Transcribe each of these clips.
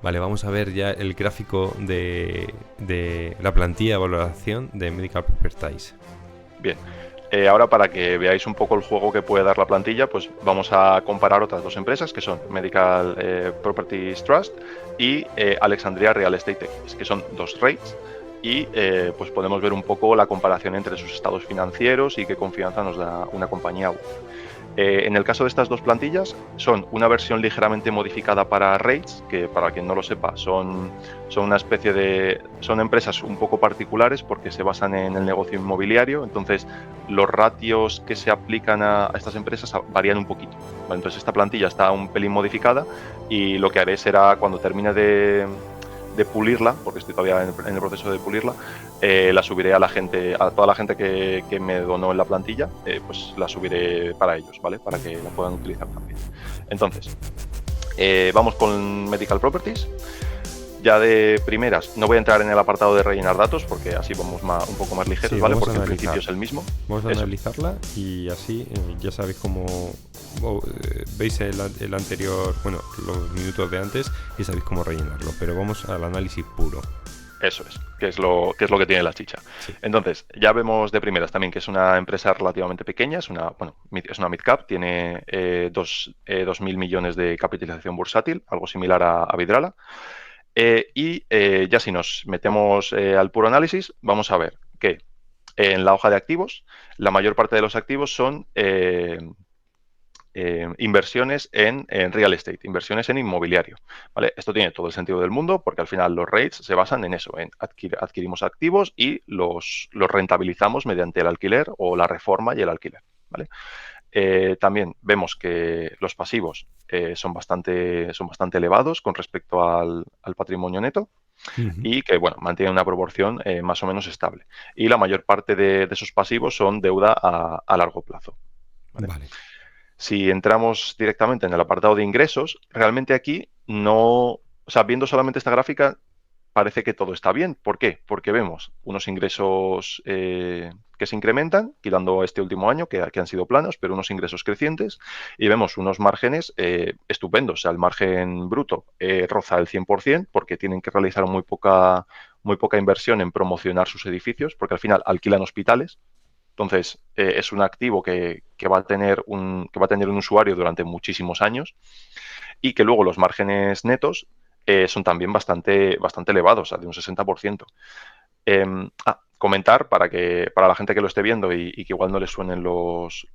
Vale, vamos a ver ya el gráfico de la plantilla de valoración de Medical Properties. Bien. Ahora, para que veáis un poco el juego que puede dar la plantilla, pues vamos a comparar otras dos empresas que son Medical Properties Trust y Alexandria Real Estate Equities, que son dos REITs, y pues podemos ver un poco la comparación entre sus estados financieros y qué confianza nos da una compañía u otra. En el caso de estas dos plantillas, son una versión ligeramente modificada para REITs, que para quien no lo sepa, son una especie de... son empresas un poco particulares porque se basan en el negocio inmobiliario, entonces los ratios que se aplican a estas empresas varían un poquito. Bueno, entonces esta plantilla está un pelín modificada y lo que haré será, cuando termine de pulirla, porque estoy todavía en el proceso de pulirla, la subiré a la gente, a toda la gente que me donó en la plantilla, pues la subiré para ellos, ¿vale? Para que la puedan utilizar también. Entonces, vamos con Medical Properties. Ya de primeras, no voy a entrar en el apartado de rellenar datos porque así vamos un poco más ligeros, Sí, ¿vale? vamos Porque a el analizar. principio es el mismo. Vamos a Eso. analizarla y así ya sabéis cómo veis el anterior, bueno, los minutos de antes y sabéis cómo rellenarlo. Pero vamos al análisis puro. Eso es, que es lo que tiene la chicha. Sí. Entonces, ya vemos de primeras también que es una empresa relativamente pequeña, es una mid-cap, tiene 2.000 millones de capitalización bursátil, algo similar a Vidrala. Ya si nos metemos al puro análisis, vamos a ver que en la hoja de activos, la mayor parte de los activos son inversiones en real estate, inversiones en inmobiliario. ¿Vale? Esto tiene todo el sentido del mundo porque al final los REITs se basan en eso, en adquirimos activos y los rentabilizamos mediante el alquiler o la reforma y el alquiler. ¿Vale? También vemos que los pasivos son bastante elevados con respecto al patrimonio neto y que, bueno, mantienen una proporción más o menos estable. Y la mayor parte de esos pasivos son deuda a largo plazo. ¿Vale? Vale. Si entramos directamente en el apartado de ingresos, realmente aquí no, o sea, viendo solamente esta gráfica, parece que todo está bien. ¿Por qué? Porque vemos unos ingresos que se incrementan, quitando este último año, que han sido planos, pero unos ingresos crecientes, y vemos unos márgenes estupendos. O sea, el margen bruto roza el 100% porque tienen que realizar muy poca inversión en promocionar sus edificios, porque al final alquilan hospitales. Entonces, es un activo que va a tener un usuario durante muchísimos años y que luego los márgenes netos son también bastante elevados, o sea, de un 60%. Comentar para la gente que lo esté viendo y que igual no le suenen los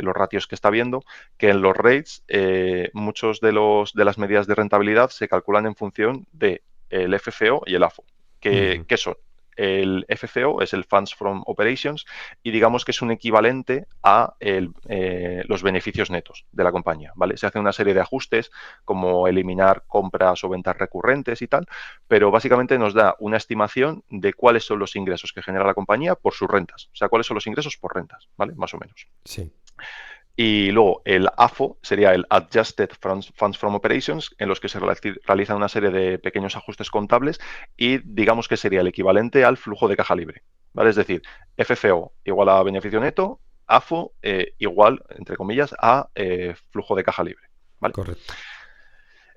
ratios que está viendo, que en los rates muchos de las medidas de rentabilidad se calculan en función de el FFO y el AFO. ¿Qué son? El FFO es el Funds from Operations y digamos que es un equivalente a los beneficios netos de la compañía, ¿vale? Se hace una serie de ajustes como eliminar compras o ventas recurrentes y tal, pero básicamente nos da una estimación de cuáles son los ingresos que genera la compañía por sus rentas, o sea, cuáles son los ingresos por rentas, ¿vale? Más o menos. Sí. Y luego el AFO sería el Adjusted Funds from Operations, en los que se realizan una serie de pequeños ajustes contables y digamos que sería el equivalente al flujo de caja libre, ¿vale? Es decir, FFO igual a beneficio neto, AFO igual, entre comillas, a flujo de caja libre, ¿vale? Correcto.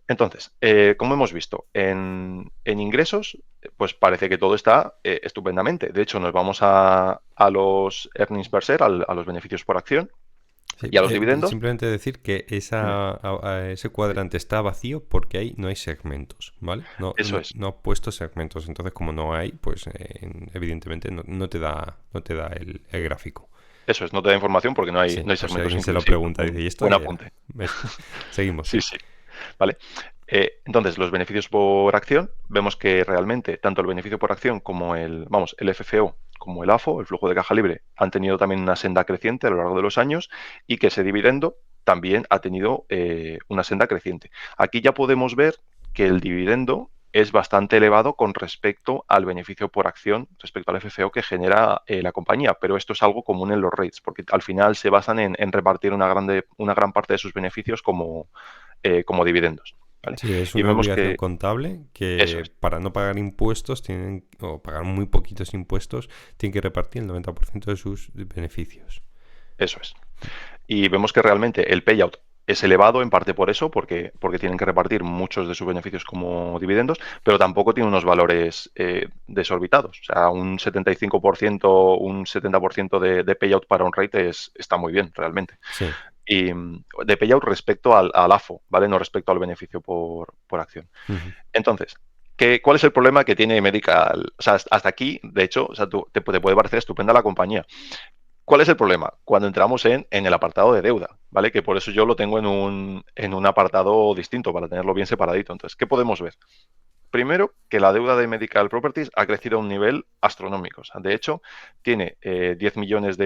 Entonces, como hemos visto, en ingresos, pues parece que todo está estupendamente. De hecho, nos vamos a los earnings per share, a los beneficios por acción Sí, y a los dividendos. simplemente decir que Dime. ese cuadrante está vacío porque ahí no hay segmentos, ¿vale? Eso es, No ha puesto segmentos, entonces como no hay, pues evidentemente no te da el gráfico. no te da información porque Sí, no hay por si segmentos alguien se lo inclusivos. pregunta, dice, ¿y esto Buen qué era? apunte. Seguimos, Sí, sí. sí. Vale. Entonces, los beneficios por acción, vemos que realmente tanto el beneficio por acción como el FFO, como el AFO, el flujo de caja libre, han tenido también una senda creciente a lo largo de los años y que ese dividendo también ha tenido una senda creciente. Aquí ya podemos ver que el dividendo es bastante elevado con respecto al beneficio por acción, respecto al FFO que genera la compañía, pero esto es algo común en los REITs, porque al final se basan en repartir una gran parte de sus beneficios como dividendos. ¿Vale? Sí, es Y una vemos obligación que contable eso que es, para no pagar impuestos o pagar muy poquitos impuestos, tienen que repartir el 90% de sus beneficios. eso es. Y vemos que realmente el payout es elevado en parte por eso, porque tienen que repartir muchos de sus beneficios como dividendos, pero tampoco tiene unos valores desorbitados. O sea, un 75%, un 70% de payout para un rate está muy bien, realmente. Sí. Y de payout respecto al AFO, ¿vale? No respecto al beneficio por acción. Ujú. Entonces, ¿cuál es el problema que tiene Medical? O sea, hasta aquí, de hecho, o sea, te puede parecer estupenda la compañía. ¿Cuál es el problema? Cuando entramos en el apartado de deuda, ¿vale? Que por eso yo lo tengo en un apartado distinto, para tenerlo bien separadito. Entonces, ¿qué podemos ver? Primero, que la deuda de Medical Properties ha crecido a un nivel astronómico. O sea, de hecho, tiene 10 millones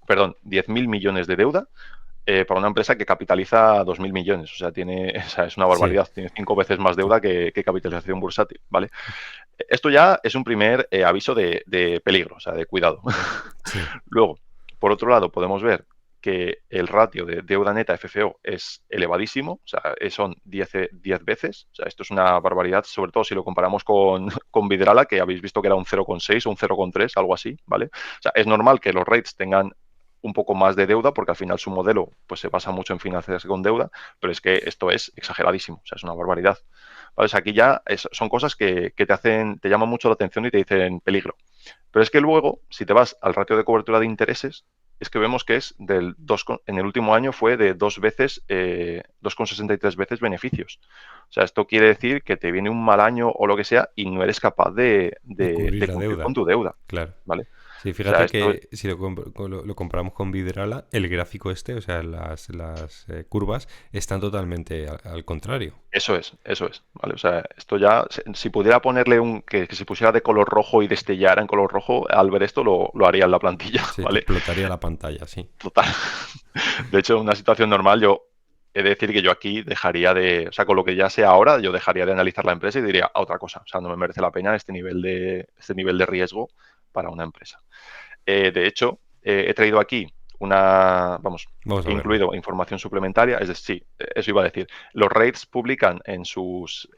perdón, 10.000 millones de deuda para una empresa que capitaliza 2.000 millones. O sea, o sea, es una Sí. barbaridad. Tiene 5 veces más deuda que capitalización bursátil, ¿vale? Esto ya es un primer aviso de peligro, o sea, de cuidado. Sí. Luego, por otro lado, podemos ver que el ratio de deuda neta FFO es elevadísimo, o sea, son 10 veces, o sea, esto es una barbaridad, sobre todo si lo comparamos con Vidrala, que habéis visto que era un 0,6 o un 0,3, algo así, ¿vale? O sea, es normal que los rates tengan un poco más de deuda, porque al final su modelo pues, se basa mucho en financiarse con deuda, pero es que esto es exageradísimo, o sea, es una barbaridad. ¿Vale? O sea, aquí ya son cosas que te llaman mucho la atención y te dicen peligro. Pero es que luego, si te vas al ratio de cobertura de intereses, es que vemos que es en el último año fue de 2 veces, 2,63 veces beneficios. O sea, esto quiere decir que te viene un mal año o lo que sea y no eres capaz de, De de- cubrir de la cumplir con deuda. tu deuda, Claro. ¿vale? Sí, O sea, fíjate esto, que si lo comparamos con Vidrala, el gráfico este, o sea, las curvas, están totalmente al contrario. eso es, ¿vale? O sea, esto ya, si pudiera ponerle que se pusiera de color rojo y destellara en color rojo, al ver esto lo haría en la plantilla, Sí, te ¿vale? explotaría la pantalla, sí. Total. De hecho, en una situación normal, yo he de decir que yo aquí dejaría o sea, con lo que ya sé ahora, yo dejaría de analizar la empresa y diría a otra cosa. O sea, no me merece la pena este nivel de riesgo para una empresa. De hecho, he traído aquí Vamos he a verlo. incluido información suplementaria, es decir, sí, eso iba a decir. Los rates publican en sus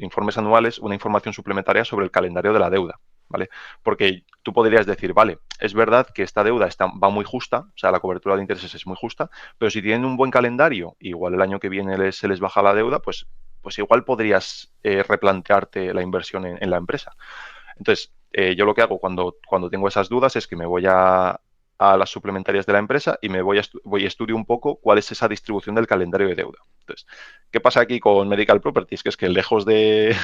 informes anuales una información suplementaria sobre el calendario de la deuda, ¿vale? Porque tú podrías decir, vale, es verdad que esta deuda va muy justa, o sea, la cobertura de intereses es muy justa, pero si tienen un buen calendario, igual el año que viene se les baja la deuda, pues igual podrías replantearte la inversión en la empresa. Entonces, yo lo que hago cuando tengo esas dudas es que me voy a las suplementarias de la empresa y voy a estudio un poco cuál es esa distribución del calendario de deuda. Entonces, ¿qué pasa aquí con Medical Properties? Que es que lejos de,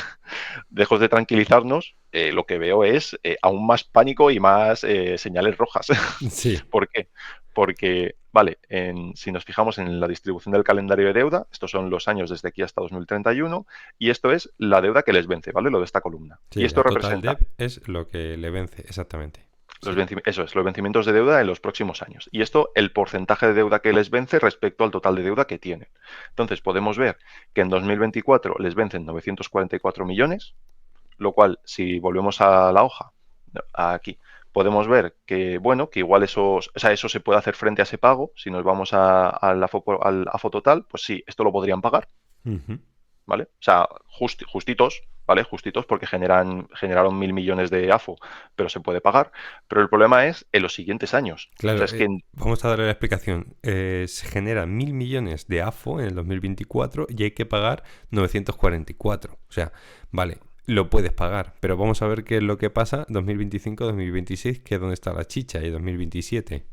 lejos de tranquilizarnos, lo que veo es aún más pánico y más señales rojas. Sí, ¿Por qué? Porque, vale, si nos fijamos en la distribución del calendario de deuda, estos son los años desde aquí hasta 2031, y esto es la deuda que les vence, ¿vale? Lo de esta columna. Y sí, esto la total representa debt es lo que le vence, exactamente. Sí, los vencimientos de deuda en los próximos años. Y esto, el porcentaje de deuda que les vence respecto al total de deuda que tienen. Entonces, podemos ver que en 2024 les vencen 944 millones, lo cual, si volvemos a la hoja, aquí, podemos ver que, bueno, que igual o sea, eso se puede hacer frente a ese pago. Si nos vamos al AFO total, pues sí, esto lo podrían pagar, ujú. ¿vale? O sea, justitos, ¿vale? Justitos porque generaron 1.000 millones de AFO, pero se puede pagar. Pero el problema es en los siguientes años. O sea, Claro, es que, vamos a darle la explicación. Se generan 1.000 millones de AFO en el 2024 y hay que pagar 944. O sea, vale, lo puedes pagar, pero vamos a ver qué es lo que pasa 2025, 2026, que es donde está la chicha, y 2027.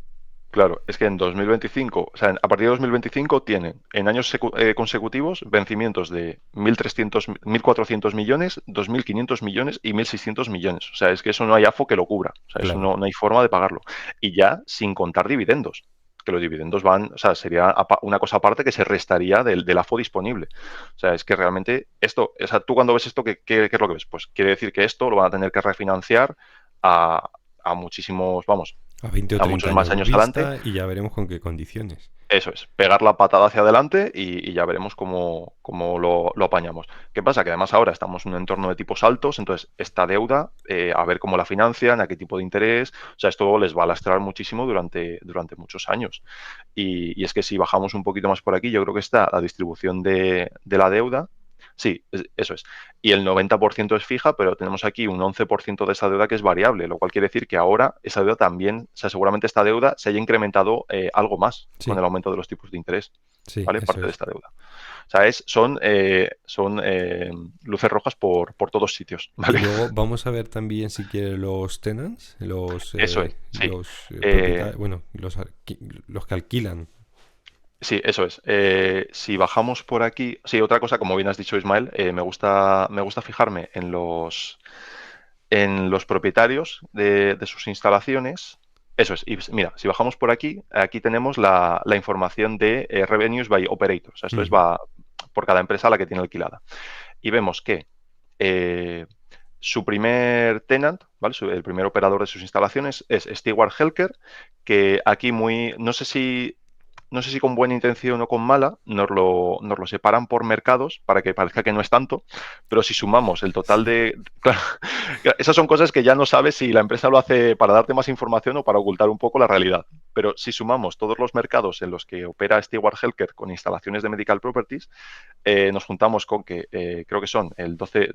claro, es que en 2025, o sea, a partir de 2025 tienen en años consecutivos vencimientos de 1.300, 1.400 millones, 2.500 millones y 1.600 millones. O sea, es que eso no hay AFO que lo cubra. O sea, eso Claro. no hay forma de pagarlo. Y ya sin contar dividendos, que los dividendos o sea, sería una cosa aparte que se restaría del AFO disponible. O sea, es que realmente esto, o sea, tú cuando ves esto, ¿qué es lo que ves? Pues quiere decir que esto lo van a tener que refinanciar a, a muchísimos, vamos, A 20 o a 30 muchos más años años adelante. vista y ya veremos con qué condiciones. Eso es, pegar la patada hacia adelante y ya veremos cómo lo apañamos. ¿Qué pasa? Que además ahora estamos en un entorno de tipos altos, entonces esta deuda, a ver cómo la financian, a qué tipo de interés, o sea, esto les va a lastrar muchísimo durante muchos años. Y es que si bajamos un poquito más por aquí, yo creo que está la distribución de la deuda. Sí, eso es. Y el 90% es fija, pero tenemos aquí un 11% de esa deuda que es variable, lo cual quiere decir que ahora esa deuda también, o sea, seguramente esta deuda se haya incrementado algo más con Sí, el aumento de los tipos de interés, sí, ¿vale? eso Parte de es. esta deuda. O sea, son luces rojas por todos sitios, Y ¿vale? luego vamos a ver también si quiere los tenants, Eso es, sí. los Eh, propietarios, bueno, los que alquilan. Sí, eso es. Si bajamos por aquí, sí, otra cosa, como bien has dicho Ismael, me gusta fijarme en los propietarios de sus instalaciones. Eso es. Y mira, si bajamos por aquí, aquí tenemos la información de revenues by operator. O sea, esto es Ujú, va por cada empresa a la que tiene alquilada. Y vemos que eh, su primer tenant, ¿vale? El primer operador de sus instalaciones es Stewart Healthcare, que aquí no sé si con buena intención o con mala, nos lo separan por mercados para que parezca que no es tanto, pero si sumamos el total sí. de... Claro, esas son cosas que ya no sabes si la empresa lo hace para darte más información o para ocultar un poco la realidad. Pero si sumamos todos los mercados en los que opera Stewart Healthcare con instalaciones de medical properties, nos juntamos con que creo que son el 12,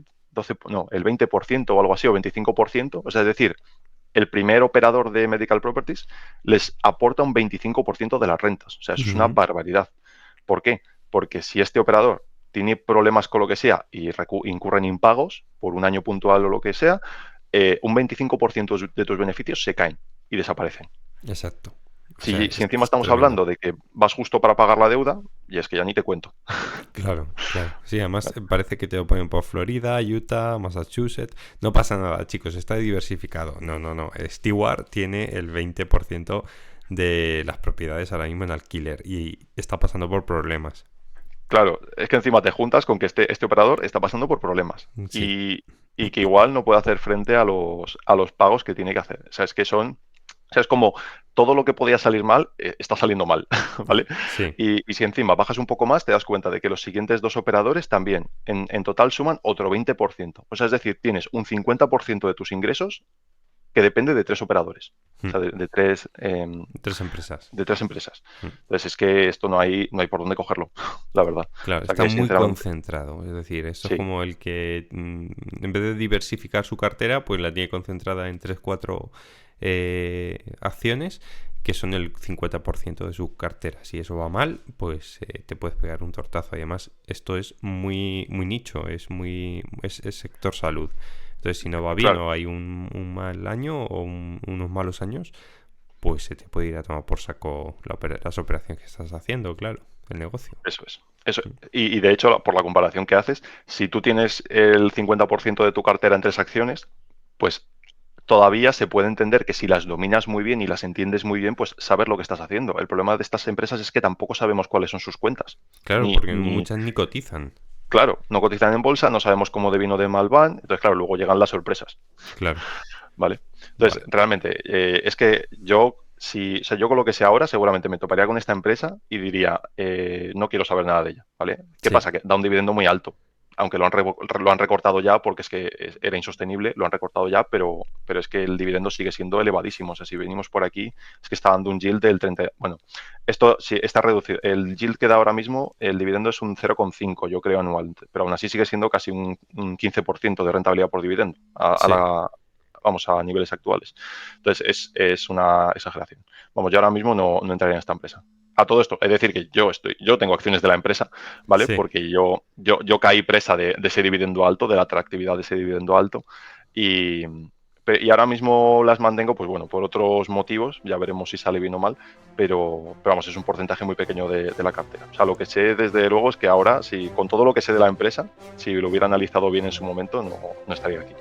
no, el 20% o algo así, o 25%, o sea, es decir, el primer operador de medical properties les aporta un 25% de las rentas. O sea, eso es una Ujú, barbaridad. ¿Por qué? Porque si este operador tiene problemas con lo que sea y incurre en impagos por un año puntual o lo que sea, un 25% de tus beneficios se caen y desaparecen. exacto. O sea, Si encima es estamos tremendo. hablando de que vas justo para pagar la deuda, y es que ya ni te cuento. Claro, claro. Sí, además parece que te lo ponen por Florida, Utah, Massachusetts. No pasa nada, chicos, está diversificado. No, no, no. Stewart tiene el 20% de las propiedades ahora mismo en alquiler y está pasando por problemas. Claro, es que encima te juntas con que este operador está pasando por problemas Sí, y que igual no puede hacer frente a los pagos que tiene que hacer. O sea, es como todo lo que podía salir mal, está saliendo mal, ¿vale? sí. Y si encima bajas un poco más, te das cuenta de que los siguientes dos operadores también en total suman otro 20%. O sea, es decir, tienes un 50% de tus ingresos que depende de tres operadores. O Mm. sea, de tres, Tres empresas. de tres empresas. Mm. Entonces es que esto no hay por dónde cogerlo, la verdad. Claro, O sea está que muy sinceramente, concentrado. Es decir, esto es sí, como el que en vez de diversificar su cartera, pues la tiene concentrada en tres, cuatro acciones que son el 50% de su cartera. Si eso va mal, pues te puedes pegar un tortazo. Además, esto es muy, muy nicho, es sector salud. Entonces, si no va bien claro, o hay un mal año o unos malos años, pues se te puede ir a tomar por saco las operaciones que estás haciendo, claro, el negocio. eso es. Eso. Y de hecho, por la comparación que haces, si tú tienes el 50% de tu cartera en tres acciones, pues todavía se puede entender que si las dominas muy bien y las entiendes muy bien, pues saber lo que estás haciendo. El problema de estas empresas es que tampoco sabemos cuáles son sus cuentas. Claro, Ni, porque ni, muchas ni cotizan. claro, no cotizan en bolsa, no sabemos cómo de bien o de mal van. Entonces, claro, luego llegan las sorpresas. Claro, ¿Vale? Entonces, vale. realmente, es que o sea, yo con lo que sé ahora, seguramente me toparía con esta empresa y diría, no quiero saber nada de ella, ¿vale? ¿Qué Sí, pasa? Que da un dividendo muy alto, aunque lo han recortado ya porque es que era insostenible, lo han recortado ya, pero es que el dividendo sigue siendo elevadísimo. O sea, si venimos por aquí, es que está dando un yield del 30. Bueno, esto sí está reducido. El yield que da ahora mismo, el dividendo es un 0,5, yo creo, anual, pero aún así sigue siendo casi un 15% de rentabilidad por dividendo sí. vamos, a niveles actuales. Entonces, es una exageración. Vamos, yo ahora mismo no entraría en esta empresa. A todo esto, es decir, que yo tengo acciones de la empresa, ¿vale? Sí, Porque yo caí presa de ese dividendo alto, de la atractividad de ese dividendo alto, y, y ahora mismo las mantengo, pues bueno, por otros motivos, ya veremos si sale bien o mal, pero vamos, es un porcentaje muy pequeño de la cartera. O sea, lo que sé desde luego es que ahora, si con todo lo que sé de la empresa, si lo hubiera analizado bien en su momento, no estaría aquí.